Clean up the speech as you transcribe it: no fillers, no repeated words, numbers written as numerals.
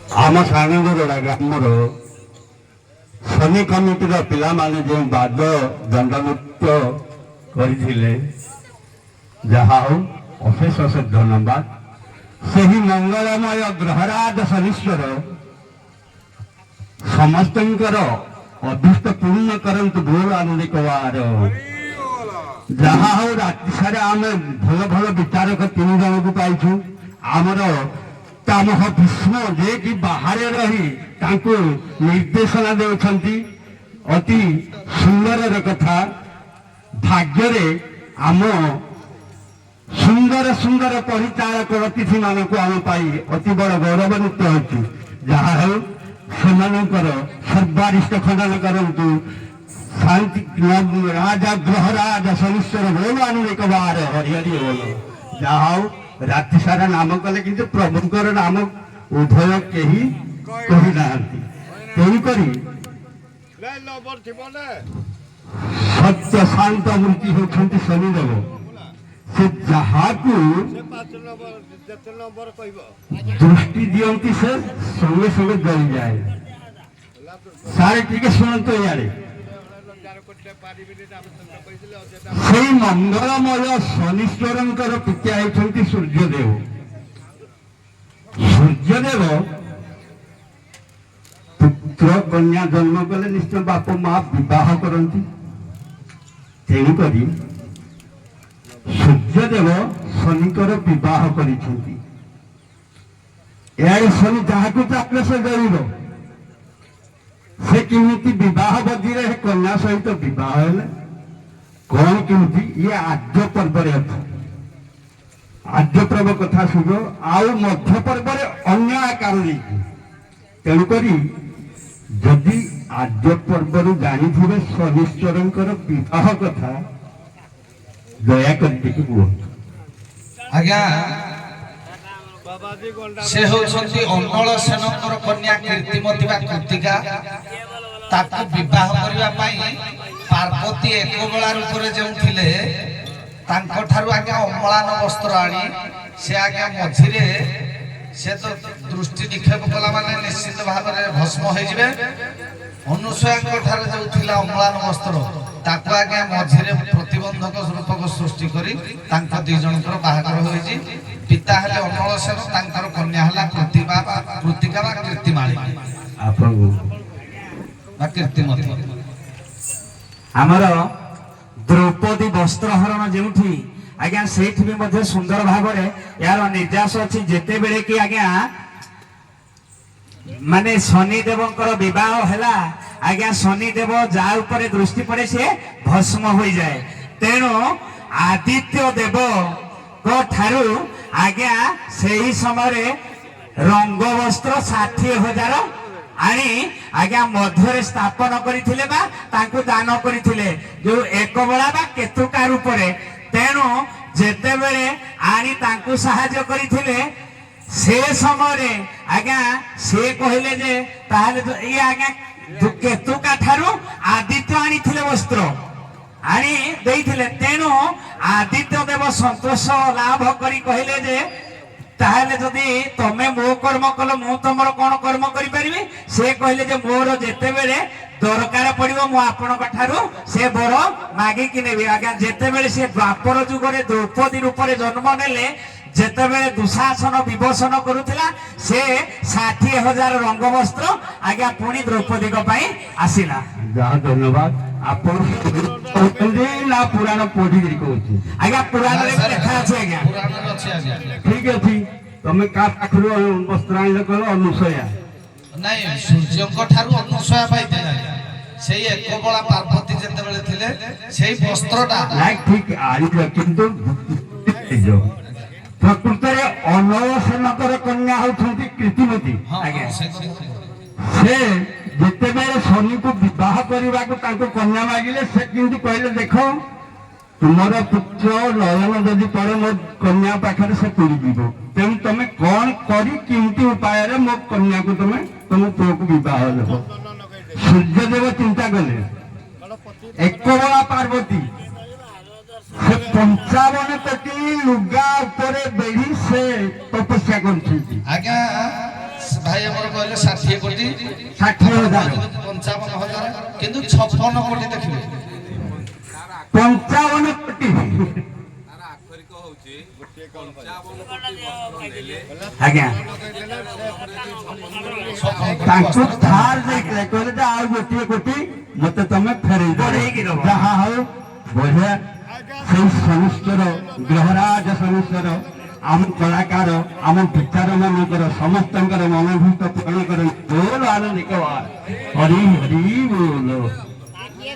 आम सानगोड़ा ग्रामर शनि कमिटर पिला माने जो बाद दंडमुक्त करथिले जहा हो अशेष अशेष धन्यवाद से ही मंगलमय ग्रहराज शनीश्वर समस्तंकर अभीष्ट पूर्ण करंतु भूल आनंदिक वार जहा हो राति सारा आम भल भल विचारक तीन जन को पाइछु आमर तामह भीष्म जे कि बाहर रही तांको निर्देशना देउछंती अति सुंदर कथा भाग्य रे आम सुंदर सुंदर परिचारक अतिथि मानक आम पाई अति बड़ गौरवान्वित होती जहा हो सेमानकर सर्वारिष्ट खंडन करंतु शांति राजा ग्रहराज शनीश्वर बोलो अनुरेक बार हरिहरि बोलो जहा हो राति सारा नाम कले किंतु प्रभुंकर नाम उभय केही कहि नाहंती तेणुकरी सत्य शांत मूर्ति होती शनिदेव से जहाँ को दृष्टि दियंती से संगे संगे जल जाए सारे टीके शुणु यारे से मंगलमय शनीश्वर पिता होती सूर्यदेव सूर्यदेव पुत्र कन्या जन्म कले निश्चय बाप माँ विवाह करती तेणुक सूर्यदेव शनिकर विवाह करिसेंती यार शनि जहाँ को चाहे से गरीब से किमिति विवाह बदी रे कन्या सहित विवाह है कौन किमिति ये आद्य पर्व आद्य पर्व कथा शुभ आउ मध्य पर्व अन्य आकार तेणुक जदि आद्य पर्व जानी शनिश्वर विवाह कथा दया करके आज्ञा से होछंती अंगल सेनकर कन्या कीर्तिमती बा कृतिका ताकू विवाह करबा पई पार्वती एकबेला रूप रे जेउ थिले तांको ठारू आज्ञा अम्लान वस्त्र आनी से आज्ञा मझिरे से तो दृष्टि निक्षेप कला माने निश्चित भाव रे भस्म होई जिवे अनुसयाଙ୍କ ठारे जेउ थिला अम्लान वस्त्र ताकू आज्ञा मझिरे प्रतिबंधक रूपक सृष्टि करी तांको दी जनकर बाहागर होईची पिता हेले अमल सेन तांकर कन्या हला कृतिका बा कीर्तिमाली आपन बा कीर्तिमती आमर द्रौपदी वस्त्रहरण जेउठी आज्ञा सेठी भी मध्य सुंदर भाव रे यार निर्देश अछि जेते बेले कि आज्ञा माने शनि देवंकर विवाह हैला आज्ञा शनि देव जा ऊपर दृष्टि पड़े से भस्म हो जाए तेणु आदित्य देव को ठारू आज्ञा सही समय रंग वस्त्र 60,000 आनी आज्ञा मध्य स्थापन करथिले बा तांको दान करथिले जो एक बेला बा केतुका रूप रे तेणु जेते बेले आनी तांको सहाय्य करथिले से समय आज्ञा से कहले जे ताहले ये आज्ञा केतुका ठारू आदित्य आनी थिले वस्त्र आनी देइथिले तेणु आदित्य देव संतोष लाभ करी कहले जे ताहले जदि तमे मो कर्म कल मु तमर कोन कर्म करि परिबे से कहले जे मोर जेते बेले दरकार पड़िबो मु आपनक ठारू से बर मागी कि नेबी आज्ञा जेते बेले से द्वापर जुग रे द्रौपदी रूप रे जन्म नेले जेते बेले दुशासन विभूषण करुथिला से 60,000 रंग वस्त्र आज्ञा पुणी द्रौपदी को पई आसिला जहाँ धन्यवाद आपण ना पुराण पढ़ी कहूँ आज्ञा पुराण रे देखा अछि आज्ञा पुराण अछि आज्ञा ठीक अछि तमे का पाखरु वस्त्र आइल कल अनुसया नहीं सूर्यଙ୍କ ଠାରୁ ଅନୁସୟା ପାଇଥିଲା ସେଇ ଏକବଳା ପାର୍ବତୀ ଯେତେବେଳେ ଥିଲେ ସେଇ ବସ୍ତ୍ରଟା लाइक ठीक आइल किंतु प्रकृत रे अनवसनकर कन्या होछंती कृतिमती आज्ञा से जेते बेले शनि को विवाह करबा को तांको कन्या मागिले से किंतु कहले देखो तुमर पुत्र नयन जदि पड़े मो कन्या पाखरे से पुरी जीवो तेणु तमे कौन करी किमती उपाय रे मो कन्या को तमे तुम पुओ को विवाह देबो सूर्यदेव चिंता कले एकबेला पार्वती से 55 कोटी लुगा ऊपर बेड़ी से तपस्या करछी आज्ञा भाई ଭାଇ ଆମର କହିଲେ 60 କୋଟି 60,000 55,000 କିନ୍ତୁ 56 କୋଟି ଦେଖିବେ 55 କୋଟି ଆଜ୍ଞା ତାଙ୍କୁ ଧାର ଦେଇଥିଲେ କହିଲେ ଯେ ଆଉ ଗୋଟିଏ କୋଟି ମତେ ତମେ ଫେରେଇ ବଢେଇକି ଦବ। ଯାହା ହଉ ବଢିଆ ସେଇ ଶନିଶ୍ଚର ଗ୍ରହରାଜ ଶନିଶ୍ଚର ଆମ କଳାକାର ଆମ ବିଚାର ମାନଙ୍କର ସମସ୍ତଙ୍କର ମନୋଭୂତ ପୂରଣ କରନ୍ତି ବୋଲ ଆନନ୍ଦିକ ହରି ହରି ବୋଲ।